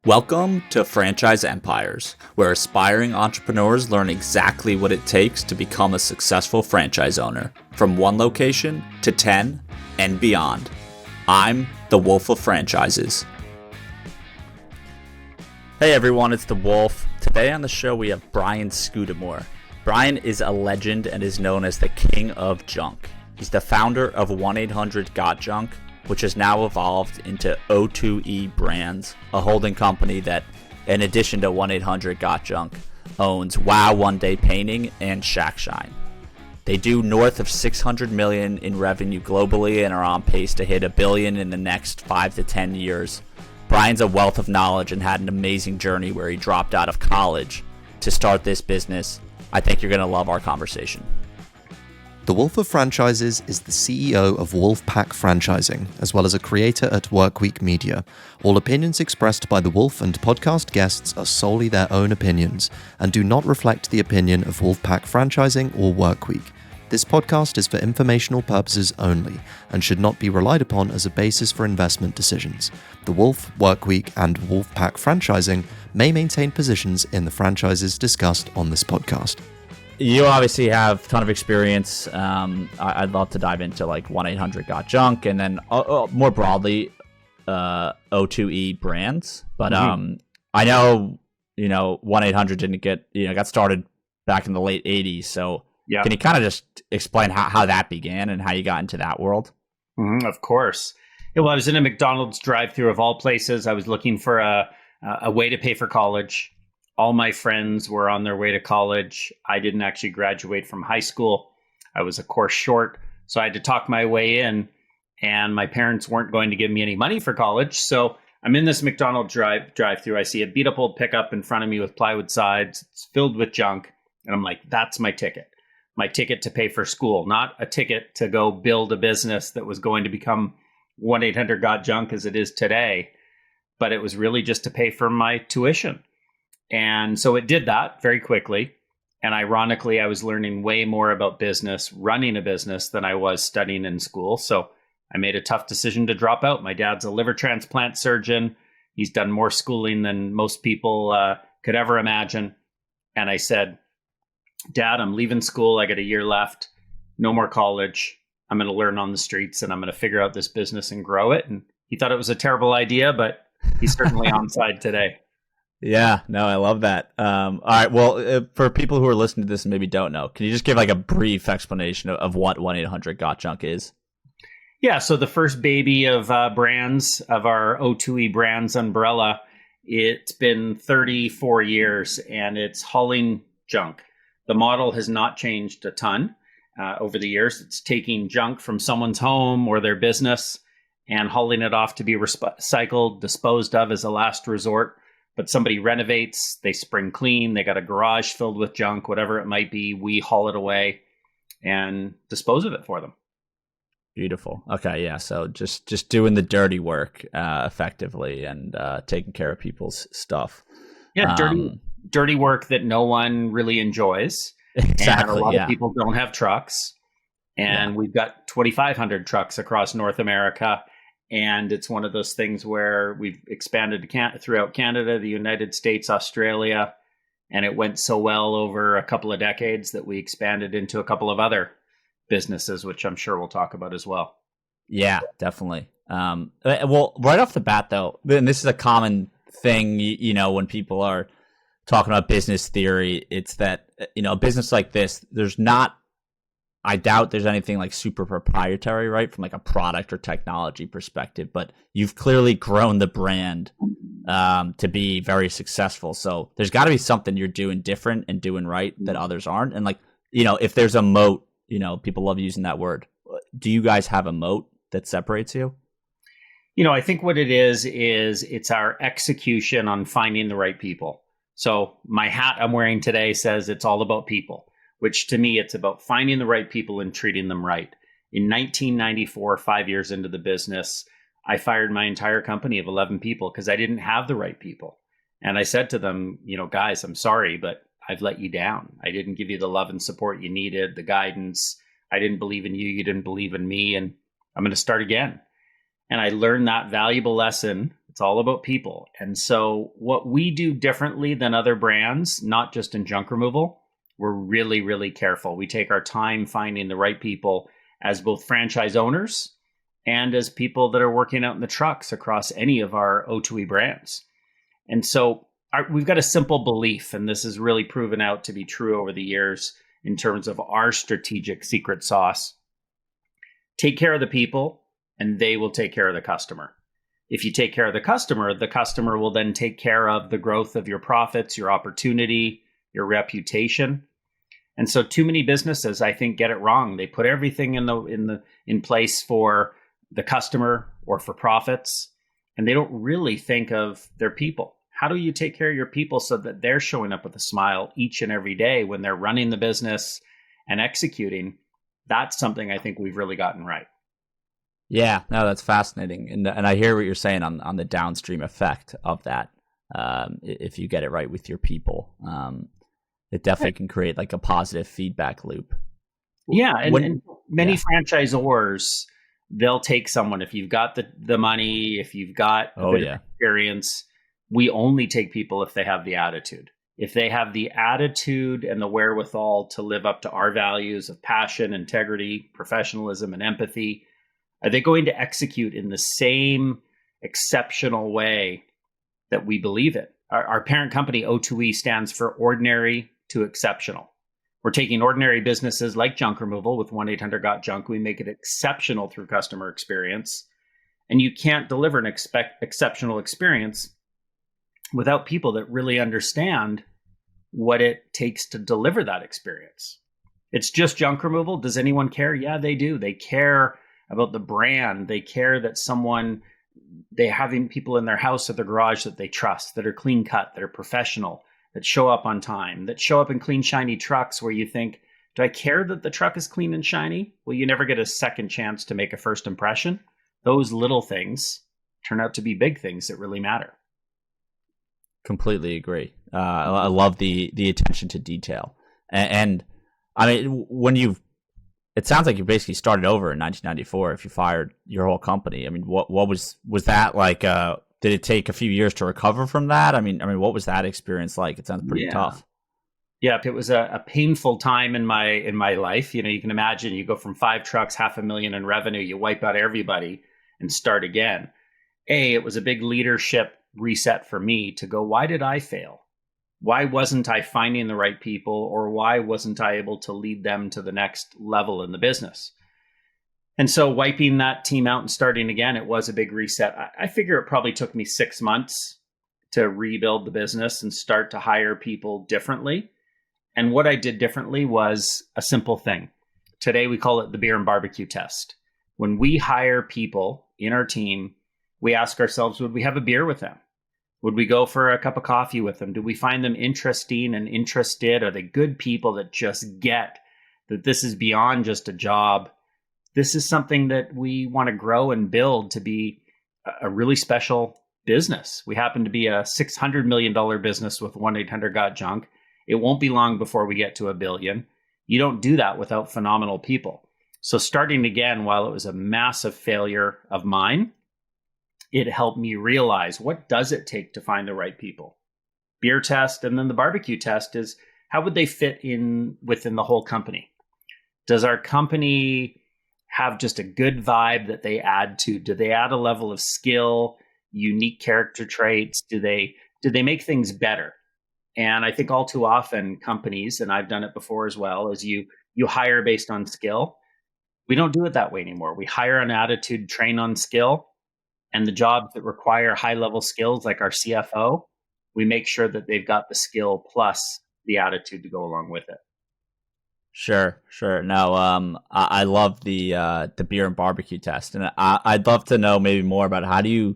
Welcome to Franchise Empires, where aspiring entrepreneurs learn exactly what it takes to become a successful franchise owner, from one location to 10 and beyond. I'm the Wolf of Franchises. Hey everyone, it's the Wolf. Today on the show we have Brian Scudamore. Brian is a legend and is known as the King of Junk. He's the founder of 1-800-GOT-JUNK, which has now evolved into O2E Brands, a holding company that, in addition to 1-800-GOT-JUNK, owns Wow One Day Painting and Shack Shine. They do north of $600 million in revenue globally and are on pace to hit $1 billion in the next 5 to 10 years. Brian's a wealth of knowledge and had an amazing journey where he dropped out of college to start this business. I think you're going to love our conversation. The Wolf of Franchises is the CEO of Wolfpack Franchising, as well as a creator at Workweek Media. All opinions expressed by the Wolf and podcast guests are solely their own opinions and do not reflect the opinion of Wolfpack Franchising or Workweek. This podcast is for informational purposes only and should not be relied upon as a basis for investment decisions. The Wolf, Workweek, and Wolfpack Franchising may maintain positions in the franchises discussed on this podcast. You obviously have a ton of experience. I'd love to dive into like 1-800-GOT-JUNK and then more broadly O2E Brands. But I know 1-800 didn't get got started back in the late 80s. So yeah. Can you kind of just explain how that began and how you got into that world? Of course. Yeah, well, I was in a McDonald's drive-thru of all places. I was looking for a way to pay for college. All my friends were on their way to college. I didn't actually graduate from high school. I was a course short, so I had to talk my way in, and my parents weren't going to give me any money for college. So I'm in this McDonald's drive-through. I see a beat-up old pickup in front of me with plywood sides. It's filled with junk, and I'm like, that's my ticket. My ticket to pay for school, not a ticket to go build a business that was going to become 1-800-GOT-JUNK as it is today, but it was really just to pay for my tuition. And so it did that very quickly. And ironically, I was learning way more about business, running a business, than I was studying in school. So I made a tough decision to drop out. My dad's a liver transplant surgeon. He's done more schooling than most people could ever imagine. And I said, Dad, I'm leaving school. I got a year left. No more college. I'm going to learn on the streets and I'm going to figure out this business and grow it. And he thought it was a terrible idea, but he's certainly on side today. Yeah, no, I love that. All right, well, for people who are listening to this and maybe don't know, can you just give like a brief explanation of what 1-800-GOT-JUNK is? Yeah, so the first baby of brands, of our O2E Brands umbrella, it's been 34 years and it's hauling junk. The model has not changed a ton over the years. It's taking junk from someone's home or their business and hauling it off to be recycled, disposed of as a last resort. But somebody renovates, they spring clean, they got a garage filled with junk, whatever it might be, we haul it away and dispose of it for them. Beautiful. Okay, yeah. So just doing the dirty work effectively and taking care of people's stuff. Yeah, dirty work that no one really enjoys. Exactly. And a lot of people don't have trucks. And we've got 2,500 trucks across North America. And it's one of those things where we've expanded throughout Canada, the United States, Australia, and it went so well over a couple of decades that we expanded into a couple of other businesses, which I'm sure we'll talk about as well. Yeah, definitely. Well, right off the bat, though, and this is a common thing, when people are talking about business theory, it's that, a business like this, I doubt there's anything like super proprietary, right? From like a product or technology perspective, but you've clearly grown the brand to be very successful. So there's got to be something you're doing different and doing right that others aren't. And like, if there's a moat, people love using that word. Do you guys have a moat that separates you? I think what it is it's our execution on finding the right people. So my hat I'm wearing today says it's all about people, which to me, it's about finding the right people and treating them right. In 1994, 5 years into the business, I fired my entire company of 11 people because I didn't have the right people. And I said to them, guys, I'm sorry, but I've let you down. I didn't give you the love and support you needed, the guidance. I didn't believe in you. You didn't believe in me. And I'm going to start again. And I learned that valuable lesson It's all about people. And so what we do differently than other brands, not just in junk removal, we're really, really careful. We take our time finding the right people as both franchise owners and as people that are working out in the trucks across any of our O2E brands. And so we've got a simple belief, and this has really proven out to be true over the years in terms of our strategic secret sauce. Take care of the people, and they will take care of the customer. If you take care of the customer will then take care of the growth of your profits, your opportunity, your reputation. And so too many businesses, I think, get it wrong. They put everything in place for the customer or for profits, and they don't really think of their people. How do you take care of your people so that they're showing up with a smile each and every day when they're running the business and executing? That's something I think we've really gotten right. Yeah, no, that's fascinating. And I hear what you're saying on the downstream effect of that. If you get it right with your people, it definitely can create like a positive feedback loop. Yeah, and many franchisors, they'll take someone. If you've got the money, if you've got a bit of experience, we only take people if they have the attitude. If they have the attitude and the wherewithal to live up to our values of passion, integrity, professionalism, and empathy, are they going to execute in the same exceptional way that we believe in? Our parent company, O2E, stands for Ordinary to Exceptional. We're taking ordinary businesses like junk removal with 1-800-GOT-JUNK. We make it exceptional through customer experience. And you can't deliver an exceptional experience without people that really understand what it takes to deliver that experience. It's just junk removal. Does anyone care? Yeah, they do. They care about the brand. They care that they're having people in their house or their garage that they trust, that are clean cut, that are professional, that show up on time, that show up in clean, shiny trucks where you think, do I care that the truck is clean and shiny? Well, you never get a second chance to make a first impression. Those little things turn out to be big things that really matter. Completely agree. I love the attention to detail. And I mean, it sounds like you basically started over in 1994 if you fired your whole company. I mean, what was that like? Did it take a few years to recover from that? I mean, what was that experience like? It sounds pretty tough. Yeah, it was a painful time in my life. You know, you can imagine you go from 5 trucks, $500,000 in revenue, you wipe out everybody and start again. It was a big leadership reset for me to go, why did I fail? Why wasn't I finding the right people, or why wasn't I able to lead them to the next level in the business? And so wiping that team out and starting again, it was a big reset. I figure it probably took me 6 months to rebuild the business and start to hire people differently. And what I did differently was a simple thing. Today, we call it the beer and barbecue test. When we hire people in our team, we ask ourselves, would we have a beer with them? Would we go for a cup of coffee with them? Do we find them interesting and interested? Are they good people that just get that this is beyond just a job? This is something that we want to grow and build to be a really special business. We happen to be a $600 million business with 1-800-GOT-JUNK. It won't be long before we get to $1 billion. You don't do that without phenomenal people. So starting again, while it was a massive failure of mine, it helped me realize, what does it take to find the right people? Beer test, and then the barbecue test is, how would they fit in within the whole company? Does our company have just a good vibe that they add to? Do they add a level of skill, unique character traits? Do they make things better? And I think all too often companies, and I've done it before as well, is you hire based on skill. We don't do it that way anymore. We hire on attitude, train on skill. And the jobs that require high-level skills, like our CFO, we make sure that they've got the skill plus the attitude to go along with it. Sure. No, I love the beer and barbecue test, and I'd love to know maybe more about how do you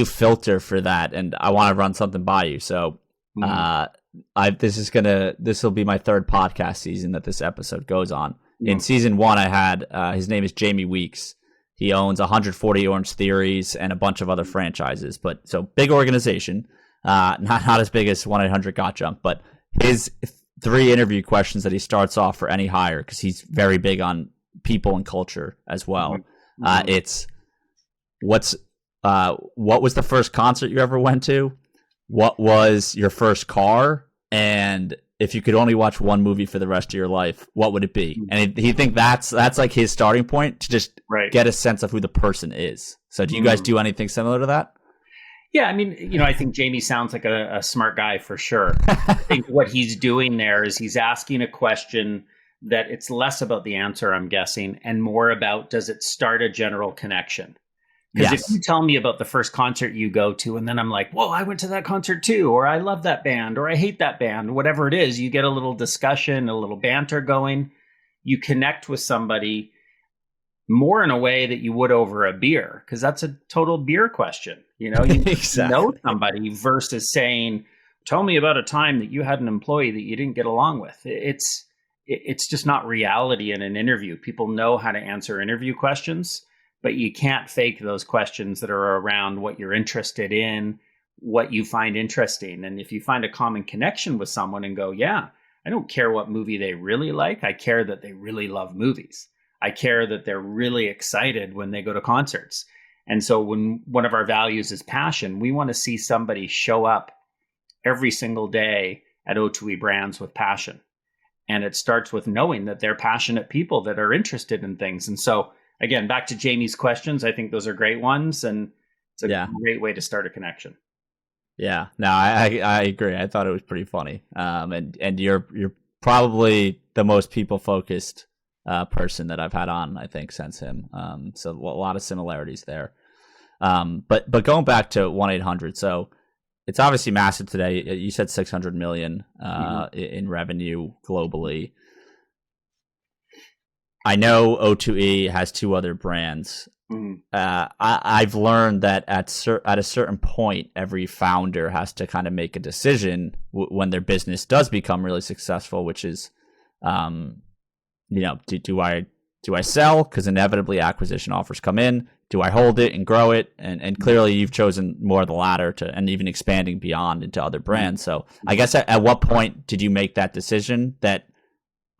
filter for that. And I want to run something by you. So, this will be my 3rd podcast season that this episode goes on. In season 1, I had his name is Jamie Weeks. He owns 140 Orange Theories and a bunch of other franchises. But so big organization, not as big as 1-800-GOT-JUNK, but his 3 interview questions that he starts off for any hire, because he's very big on people and culture as well. It's what was the first concert you ever went to? What was your first car? And if you could only watch one movie for the rest of your life, what would it be? And he think that's like his starting point to just get a sense of who the person is. So do you guys do anything similar to that? Yeah, I mean, I think Jamie sounds like a smart guy for sure. I think what he's doing there is he's asking a question that it's less about the answer, I'm guessing, and more about, does it start a general connection? Because if you tell me about the first concert you go to, and then I'm like, whoa, I went to that concert too, or I love that band, or I hate that band, whatever it is, you get a little discussion, a little banter going. You connect with somebody more in a way that you would over a beer, because that's a total beer question. You exactly. know somebody versus saying, tell me about a time that you had an employee that you didn't get along with. It's just not reality in an interview. People know how to answer interview questions, but you can't fake those questions that are around what you're interested in, what you find interesting. And if you find a common connection with someone and go, yeah, I don't care what movie they really like. I care that they really love movies. I care that they're really excited when they go to concerts. And so when one of our values is passion, we want to see somebody show up every single day at O2E Brands with passion. And it starts with knowing that they're passionate people that are interested in things. And so, again, back to Jamie's questions, I think those are great ones. And it's a great way to start a connection. Yeah, no, I agree. I thought it was pretty funny. And you're probably the most people focused person that I've had on, I think, since him. So a lot of similarities there. But going back to 1-800, so it's obviously massive today. You said 600 million in revenue globally. I know O2E has two other brands. I've learned that at a certain point, every founder has to kind of make a decision when their business does become really successful, which is, do I sell? Because inevitably acquisition offers come in. Do I hold it and grow it? And clearly you've chosen more of the latter and even expanding beyond into other brands. So I guess at what point did you make that decision that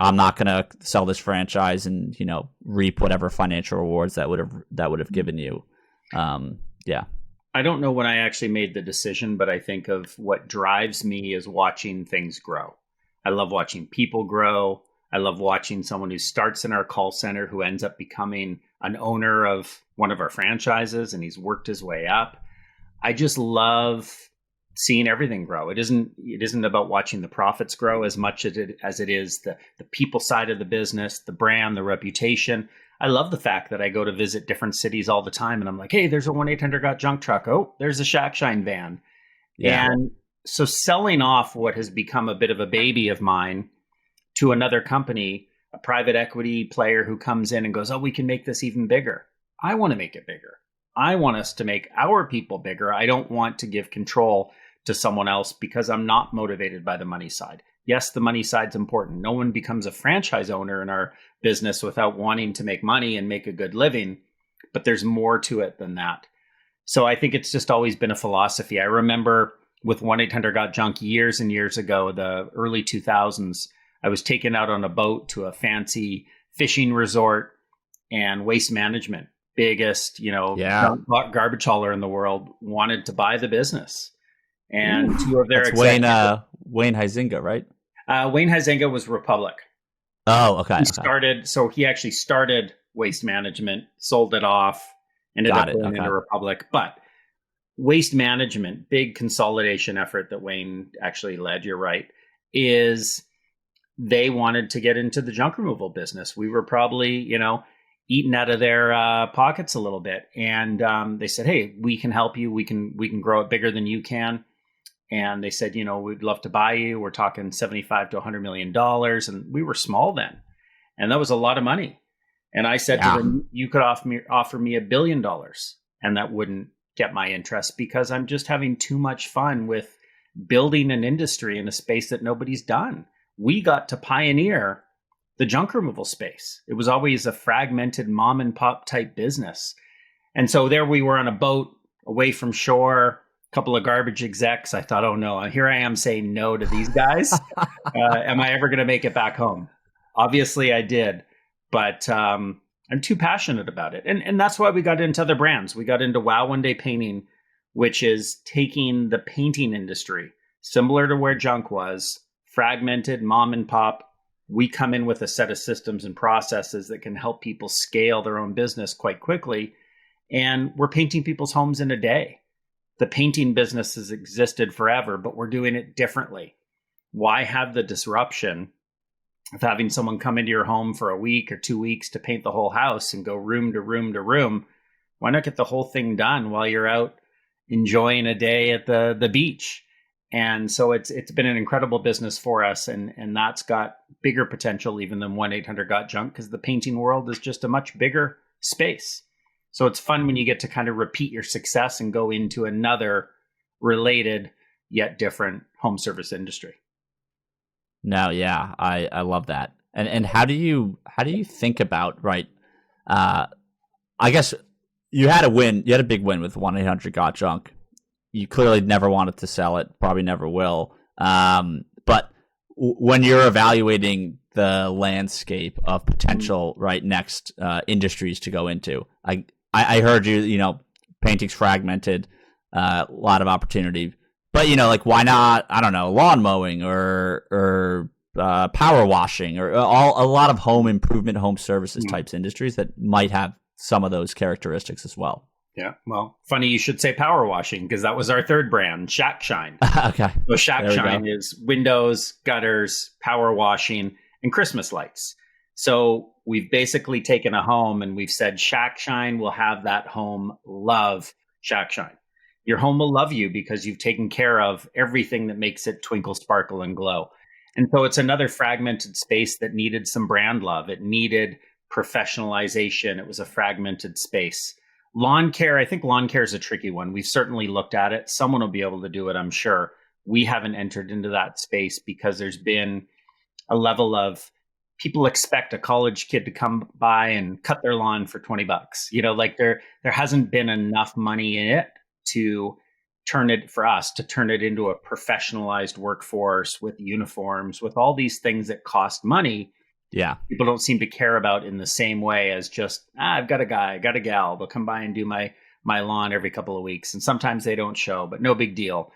I'm not going to sell this franchise and, reap whatever financial rewards that would have given you? Yeah. I don't know when I actually made the decision, but I think of what drives me is watching things grow. I love watching people grow. I love watching someone who starts in our call center who ends up becoming an owner of one of our franchises, and he's worked his way up. I just love seeing everything grow. It isn't about watching the profits grow as much as it is the people side of the business, the brand, the reputation. I love the fact that I go to visit different cities all the time, and I'm like, hey, there's a 1-800-GOT-JUNK truck. Oh, there's a Shack Shine van. Yeah. And so selling off what has become a bit of a baby of mine to another company, a private equity player who comes in and goes, oh, we can make this even bigger. I want to make it bigger. I want us to make our people bigger. I don't want to give control to someone else because I'm not motivated by the money side. Yes, the money side's important. No one becomes a franchise owner in our business without wanting to make money and make a good living, but there's more to it than that. So I think it's just always been a philosophy. I remember with 1-800-GOT-JUNK years and years ago, the early 2000s, I was taken out on a boat to a fancy fishing resort, and Waste Management, biggest, garbage hauler in the world, wanted to buy the business. And two of their executives, Wayne Huizenga, right? Wayne Huizenga was Republic. Oh, okay. He actually started Waste Management, sold it off, ended up going into Republic. But Waste Management, big consolidation effort that Wayne actually led, you're right, is they wanted to get into the junk removal business. We were probably, eating out of their pockets a little bit. And they said, hey, we can help you. We can grow it bigger than you can. And they said, we'd love to buy you. We're talking $75 to $100 million. And we were small then. And that was a lot of money. And I said to them, you could offer me $1 billion. And that wouldn't get my interest because I'm just having too much fun with building an industry in a space that nobody's done. We got to pioneer the junk removal space. It was always a fragmented mom and pop type business. And so there we were on a boat away from shore, a couple of garbage execs. I thought, oh no, here I am saying no to these guys. Am I ever going to make it back home? Obviously I did. But I I'm too passionate about it. And that's why we got into other brands. We got into Wow One Day Painting, which is taking the painting industry, similar to where junk was, fragmented, mom and pop. We come in with a set of systems and processes that can help people scale their own business quite quickly. And we're painting people's homes in a day. The painting business has existed forever, but we're doing it differently. Why have the disruption of having someone come into your home for a week or 2 weeks to paint the whole house and go room to room to room? Why not get the whole thing done while you're out enjoying a day at the beach? And so it's been an incredible business for us, and that's got bigger potential even than 1-800-GOT-JUNK, because the painting world is just a much bigger space. So it's fun when you get to kind of repeat your success and go into another related yet different home service industry. No, yeah, I love that. And how do you think about, right? I guess you had a win. You had a big win with 1-800-GOT-JUNK. You clearly never wanted to sell it, probably never will. But when you're evaluating the landscape of potential right next industries to go into, I heard you, painting's fragmented, a lot of opportunity. But, like, why not, I don't know, lawn mowing or power washing or a lot of home improvement, home services types industries that might have some of those characteristics as well. Yeah. Well, funny you should say power washing, because that was our third brand, Shack Shine. Okay. So Shack Shine is windows, gutters, power washing, and Christmas lights. So we've basically taken a home and we've said Shack Shine will have that home love Shack Shine. Your home will love you because you've taken care of everything that makes it twinkle, sparkle, and glow. And so it's another fragmented space that needed some brand love. It needed professionalization. It was a fragmented space. Lawn care, I think lawn care is a tricky one. We've certainly looked at it. Someone will be able to do it, I'm sure. We haven't entered into that space because there's been a level of people expect a college kid to come by and cut their lawn for $20. Like there hasn't been enough money in it to turn it into a professionalized workforce with uniforms, with all these things that cost money. Yeah. People don't seem to care about in the same way as just, I've got a guy, I've got a gal. They'll come by and do my lawn every couple of weeks. And sometimes they don't show, but no big deal.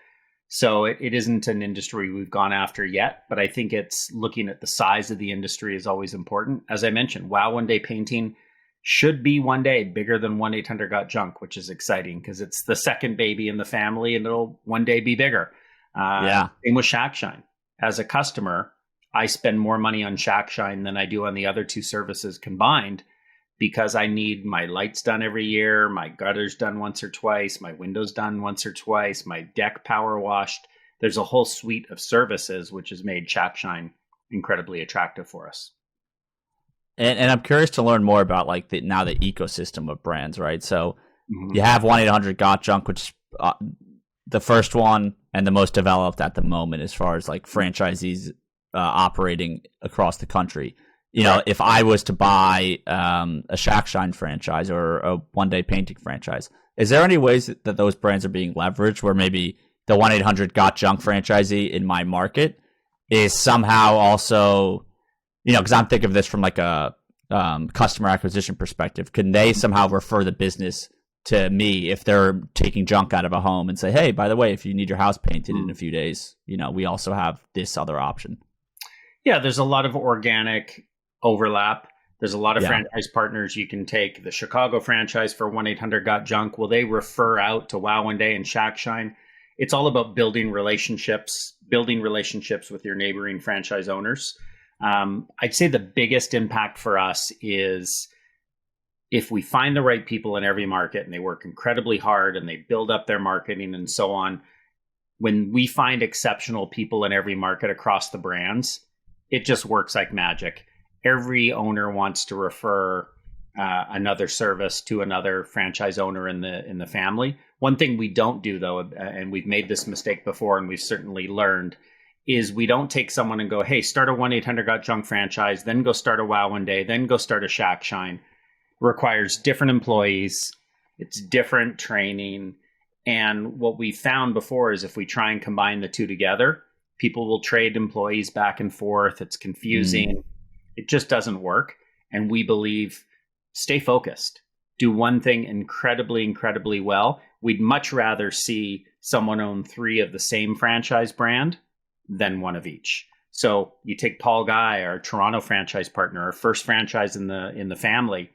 So it isn't an industry we've gone after yet, but I think it's looking at the size of the industry is always important. As I mentioned, Wow One Day Painting should be one day bigger than 1-800-GOT-JUNK, which is exciting because it's the second baby in the family and it'll one day be bigger. Same with Shack Shine. As a customer, I spend more money on Shack Shine than I do on the other two services combined because I need my lights done every year, my gutters done once or twice, my windows done once or twice, my deck power washed. There's a whole suite of services which has made Shack Shine incredibly attractive for us. And I'm curious to learn more about like the ecosystem of brands, right? So you have 1-800-GOT-JUNK, which is the first one and the most developed at the moment as far as like franchisees operating across the country. If I was to buy a Shack Shine franchise or a One Day Painting franchise, is there any ways that those brands are being leveraged where maybe the 1-800-GOT-JUNK franchisee in my market is somehow also, because I'm thinking of this from like a customer acquisition perspective, can they somehow refer the business to me if they're taking junk out of a home and say, hey, by the way, if you need your house painted in a few days, we also have this other option? Yeah, there's a lot of organic overlap. There's a lot of franchise partners you can take. The Chicago franchise for 1-800-GOT-JUNK, will they refer out to Wow One Day and Shack Shine? It's all about building relationships with your neighboring franchise owners. I'd say the biggest impact for us is if we find the right people in every market and they work incredibly hard and they build up their marketing and so on. When we find exceptional people in every market across the brands, it just works like magic. Every owner wants to refer another service to another franchise owner in the family. One thing we don't do, though, and we've made this mistake before and we've certainly learned, is we don't take someone and go, hey, start a 1-800-GOT-JUNK franchise, then go start a Wow One Day, then go start a Shack Shine. It requires different employees. It's different training. And what we found before is if we try and combine the two together, people will trade employees back and forth. It's confusing. It just doesn't work. And we believe stay focused. Do one thing incredibly, incredibly well. We'd much rather see someone own 3 of the same franchise brand than one of each. So you take Paul Guy, our Toronto franchise partner, our first franchise in the family,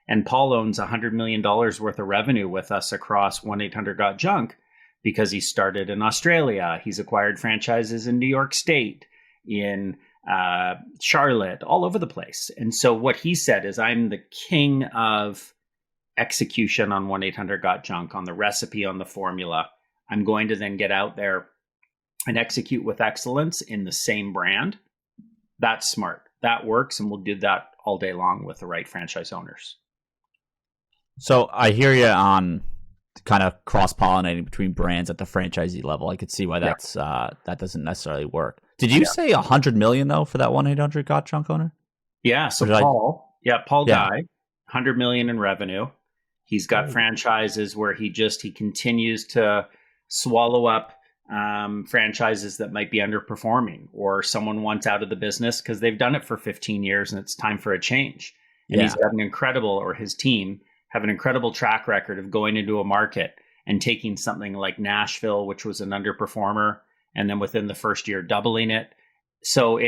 and Paul owns $100 million worth of revenue with us across 1-800-GOT-JUNK because he started in Australia. He's acquired franchises in New York State, in Charlotte, all over the place. And so what he said is, I'm the king of execution on 1-800-GOT-JUNK, on the recipe, on the formula. I'm going to then get out there and execute with excellence in the same brand. That's smart. That works, and we'll do that all day long with the right franchise owners. So I hear you on kind of cross-pollinating between brands at the franchisee level. I could see why that's that doesn't necessarily work. Did you say $100 million though for that 1-800-GOT-JUNK owner? Yeah. So Paul Guy, $100 million in revenue. He's got franchises where he continues to swallow up franchises that might be underperforming, or someone wants out of the business because they've done it for 15 years and it's time for a change. And he's got his team have an incredible track record of going into a market and taking something like Nashville, which was an underperformer, and then within the first year doubling it. So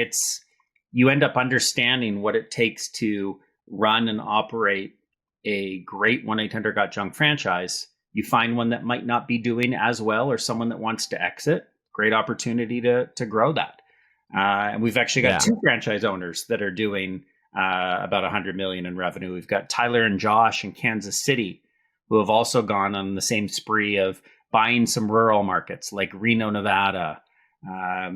you end up understanding what it takes to run and operate a great 1-800-GOT-JUNK franchise. You find one that might not be doing as well, or someone that wants to exit. Great opportunity to grow that. And we've actually got 2 franchise owners that are doing about $100 million in revenue. We've got Tyler and Josh in Kansas City, who have also gone on the same spree of buying some rural markets like Reno, Nevada, a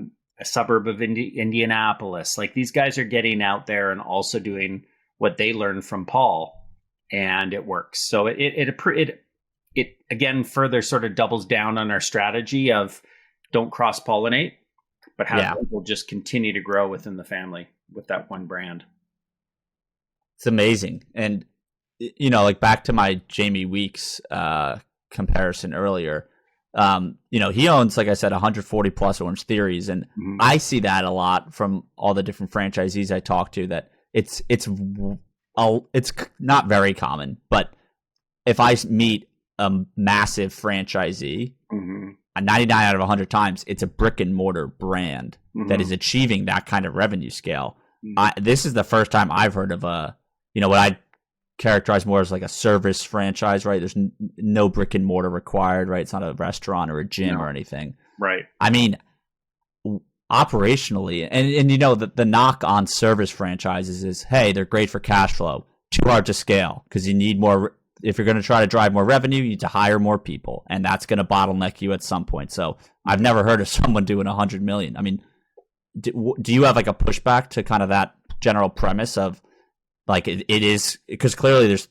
suburb of Indianapolis. Like, these guys are getting out there and also doing what they learned from Paul, and it works. So it again further sort of doubles down on our strategy of don't cross-pollinate, but have people just continue to grow within the family with that one brand. It's amazing. And, like back to my Jamie Weeks comparison earlier, he owns, like I said, 140 plus Orange Theories. And I see that a lot from all the different franchisees I talk to, that it's not very common, but if I meet a massive franchisee, 99 out of 100 times, it's a brick and mortar brand that is achieving that kind of revenue scale. This is the first time I've heard of what I characterize more as like a service franchise, right? There's no brick and mortar required, right? It's not a restaurant or a gym or anything. Right. I mean, operationally, and the knock on service franchises is, hey, they're great for cash flow, too hard to scale because you need more. If you're going to try to drive more revenue, you need to hire more people, and that's going to bottleneck you at some point. So I've never heard of someone doing $100 million. I mean, do you have like a pushback to kind of that general premise of like it is, because clearly there's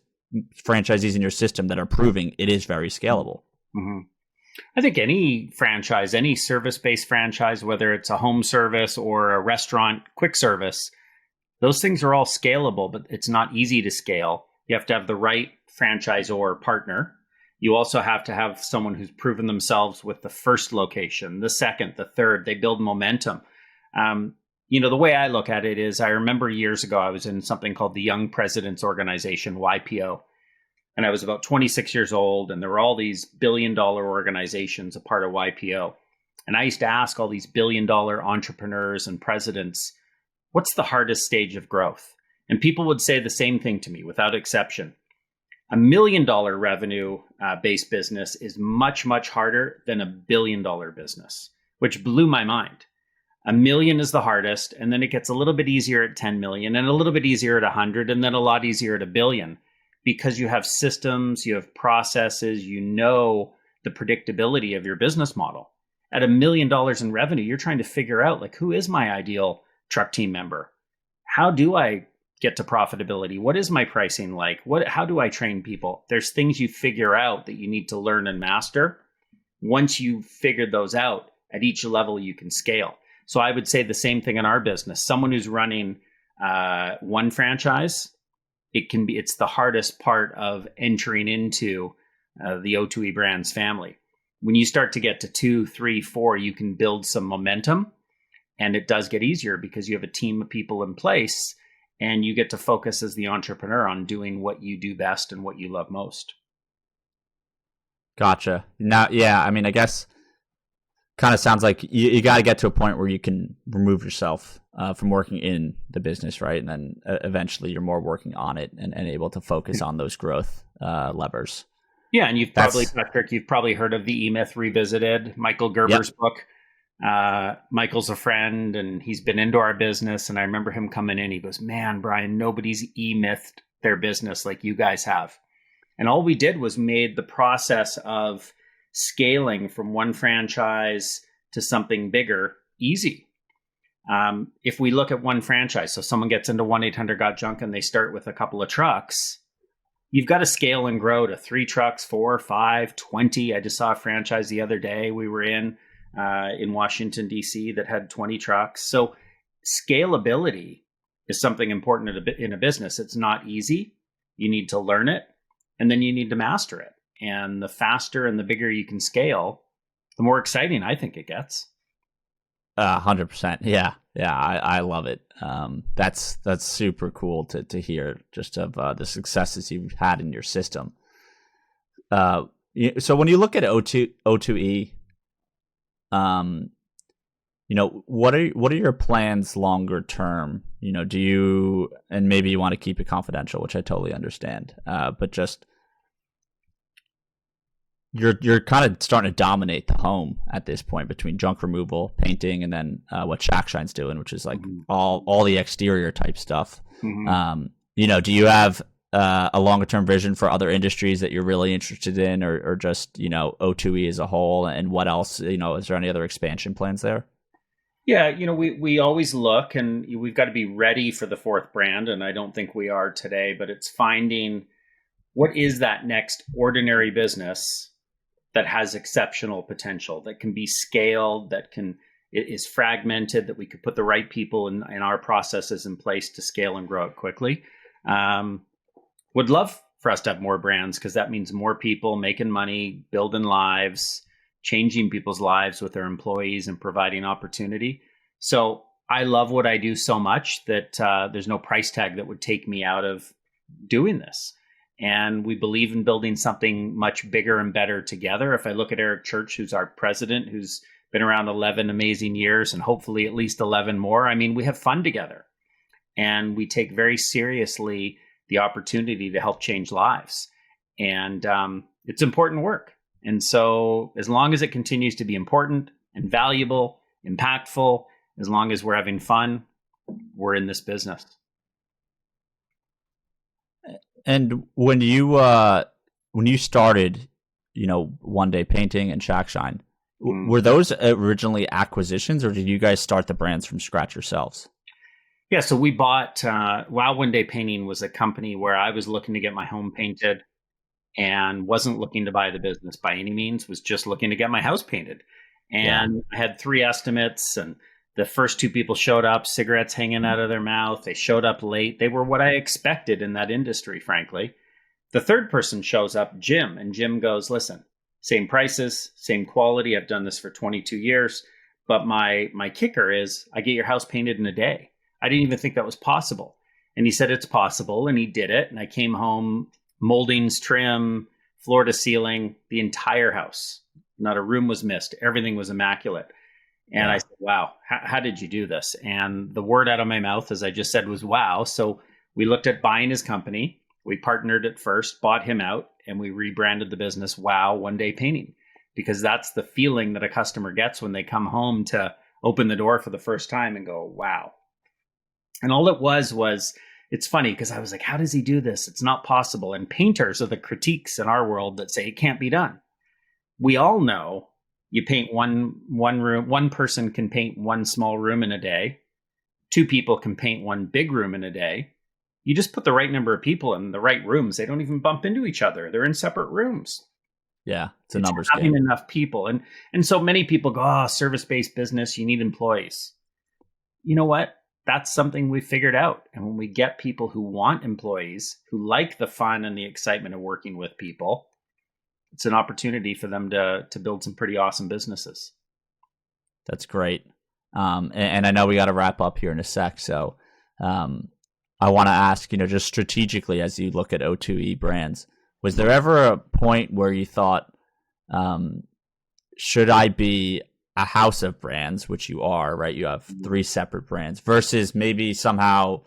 franchisees in your system that are proving it is very scalable? I think any franchise, any service-based franchise, whether it's a home service or a restaurant quick service, those things are all scalable, but it's not easy to scale. You have to have the right franchisor partner. You also have to have someone who's proven themselves with the first location, the second, the third. They build momentum. The way I look at it is, I remember years ago, I was in something called the Young Presidents Organization, YPO. And I was about 26 years old, and there were all these billion-dollar organizations a part of YPO. And I used to ask all these billion-dollar entrepreneurs and presidents, what's the hardest stage of growth? And people would say the same thing to me without exception. $1 million revenue based business is much, much harder than $1 billion business, which blew my mind. $1 million is the hardest, and then it gets a little bit easier at 10 million, and a little bit easier at 100, and then a lot easier at $1 billion, because you have systems, you have processes, the predictability of your business model. At $1 million in revenue, you're trying to figure out, like, who is my ideal truck team member? How do I get to profitability? What is my pricing like? How do I train people? There's things you figure out that you need to learn and master. Once you've figured those out, at each level you can scale. So I would say the same thing in our business. Someone who's running one franchise, it's the hardest part of entering into the O2E Brands family. When you start to get to 2, 3, 4, you can build some momentum, and it does get easier because you have a team of people in place, and you get to focus as the entrepreneur on doing what you do best and what you love most. Gotcha. Now, yeah, I mean, I guess kind of sounds like you got to get to a point where you can remove yourself from working in the business, right? And then eventually you're more working on it and able to focus on those growth levers. Yeah, and Patrick, you've probably heard of the E-Myth Revisited, Michael Gerber's book. Michael's a friend, and he's been into our business. And I remember him coming in. He goes, "Man, Brian, nobody's E-Mythed their business like you guys have." And all we did was made the process of scaling from one franchise to something bigger easy. If we look at one franchise, so someone gets into 1-800-GOT-JUNK and they start with a couple of trucks, you've got to scale and grow to 3 trucks, 4, 5, 20. I just saw a franchise the other day we were in Washington, D.C. that had 20 trucks. So scalability is something important in a business. It's not easy. You need to learn it, and then you need to master it. And the faster and the bigger you can scale, the more exciting I think it gets. 100%. Yeah. I love it. That's super cool to hear just of the successes you've had in your system. So when you look at O2E, what are your plans longer term? Do you, and maybe you want to keep it confidential, which I totally understand, but just you're kind of starting to dominate the home at this point between junk removal, painting, and then what ShackShine's doing, which is like all the exterior type stuff. Do you have a longer term vision for other industries that you're really interested in, or just O2E as a whole, and what else? Is there any other expansion plans there? Yeah, we always look, and we've got to be ready for the 4th brand, and I don't think we are today, but it's finding what is that next ordinary business that has exceptional potential, that can be scaled, it is fragmented, that we could put the right people in our processes in place to scale and grow it quickly. Would love for us to have more brands, because that means more people making money, building lives, changing people's lives with their employees, and providing opportunity. So I love what I do so much that there's no price tag that would take me out of doing this. And we believe in building something much bigger and better together. If I look at Eric Church, who's our president, who's been around 11 amazing years and hopefully at least 11 more, I mean, we have fun together. And we take very seriously the opportunity to help change lives. And it's important work. And so as long as it continues to be important and valuable, impactful, as long as we're having fun, we're in this business. And when you started, One Day Painting and ShackShine, were those originally acquisitions, or did you guys start the brands from scratch yourselves? Yeah, so we bought One Day Painting was a company where I was looking to get my home painted and wasn't looking to buy the business by any means, was just looking to get my house painted. And I had 3 estimates, and the first 2 people showed up, cigarettes hanging out of their mouth. They showed up late. They were what I expected in that industry, frankly. The 3rd person shows up, Jim, and Jim goes, "Listen, same prices, same quality. I've done this for 22 years. But my kicker is I get your house painted in a day." I didn't even think that was possible. And he said it's possible, and he did it. And I came home, moldings, trim, floor to ceiling, the entire house. Not a room was missed. Everything was immaculate. And I said, "Wow, how did you do this?" And the word out of my mouth, as I just said, was wow. So we looked at buying his company. We partnered at first, bought him out, and we rebranded the business Wow One Day Painting, because that's the feeling that a customer gets when they come home to open the door for the first time and go, wow. And all it was, it's funny because I was like, how does he do this? It's not possible. And painters are the critiques in our world that say it can't be done. We all know you paint one room, one person can paint one small room in a day. 2 people can paint one big room in a day. You just put the right number of people in the right rooms. They don't even bump into each other. They're in separate rooms. Yeah, it's a numbers having game. Enough people. And so many people go, service-based business, you need employees. You know what? That's something we figured out. And when we get people who want employees, who like the fun and the excitement of working with people, it's an opportunity for them to build some pretty awesome businesses. That's great. And I know we got to wrap up here in a sec. So I want to ask, just strategically as you look at O2E brands, was there ever a point where you thought, should I be a house of brands, which you are, right? You have 3 separate brands versus maybe somehow,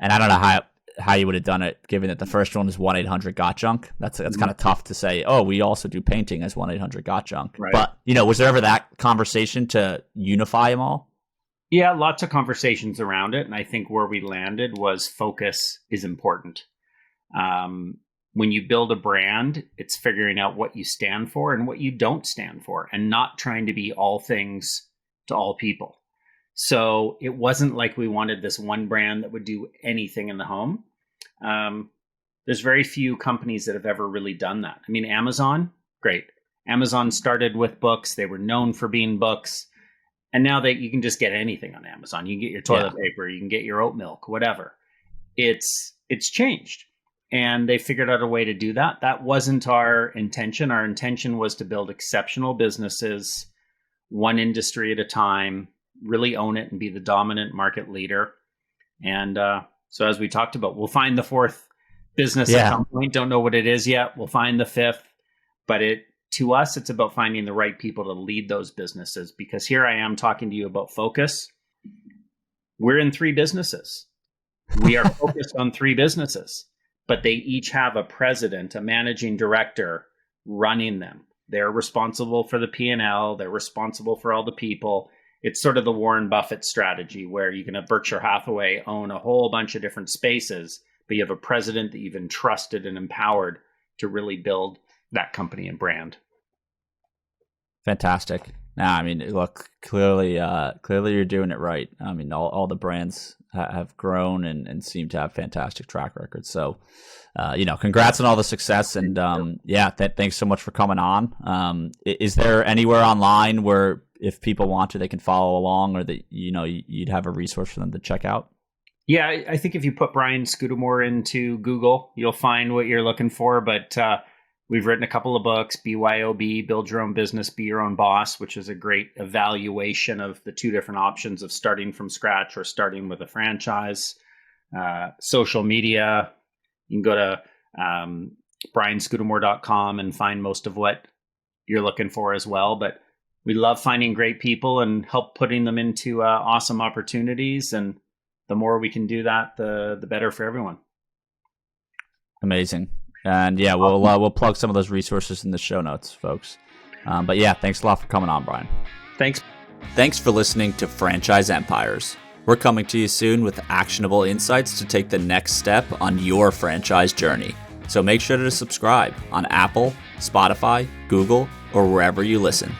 and I don't know how you would have done it, given that the first one is 1-800-GOT-JUNK. That's kind of tough to say, oh, we also do painting as 1-800-GOT-JUNK. Right. But, was there ever that conversation to unify them all? Yeah, lots of conversations around it. And I think where we landed was focus is important. When you build a brand, it's figuring out what you stand for and what you don't stand for, and not trying to be all things to all people. So it wasn't like we wanted this one brand that would do anything in the home. There's very few companies that have ever really done that. I mean, Amazon, great. Amazon started with books. They were known for being books. And now you can just get anything on Amazon. You can get your toilet paper, you can get your oat milk, whatever. It's changed. And they figured out a way to do that. That wasn't our intention. Our intention was to build exceptional businesses, one industry at a time, really own it and be the dominant market leader. And so as we talked about, we'll find the 4th business at some point. Don't know what it is yet. We'll find the 5th. But to us, it's about finding the right people to lead those businesses. Because here I am talking to you about focus. We're in 3 businesses. We are focused on 3 businesses. But they each have a president, a managing director running them. They're responsible for the P&L. They're responsible for all the people. It's sort of the Warren Buffett strategy where you can have Berkshire Hathaway own a whole bunch of different spaces, but you have a president that you've entrusted and empowered to really build that company and brand. Fantastic. Now, I mean, look, clearly you're doing it right. I mean, all the brands have grown and seem to have fantastic track records. So, congrats on all the success. And thanks so much for coming on. Is there anywhere online where if people want to, they can follow along, or that, you'd have a resource for them to check out? Yeah, I think if you put Brian Scudamore into Google, you'll find what you're looking for. But we've written a couple of books, BYOB, Build Your Own Business, Be Your Own Boss, which is a great evaluation of the 2 different options of starting from scratch or starting with a franchise. Social media, you can go to brianscudamore.com and find most of what you're looking for as well. But we love finding great people and help putting them into awesome opportunities. And the more we can do that, the better for everyone. Amazing. And we'll plug some of those resources in the show notes, folks. But thanks a lot for coming on, Brian. Thanks for listening to Franchise Empires. We're coming to you soon with actionable insights to take the next step on your franchise journey. So make sure to subscribe on Apple, Spotify, Google, or wherever you listen.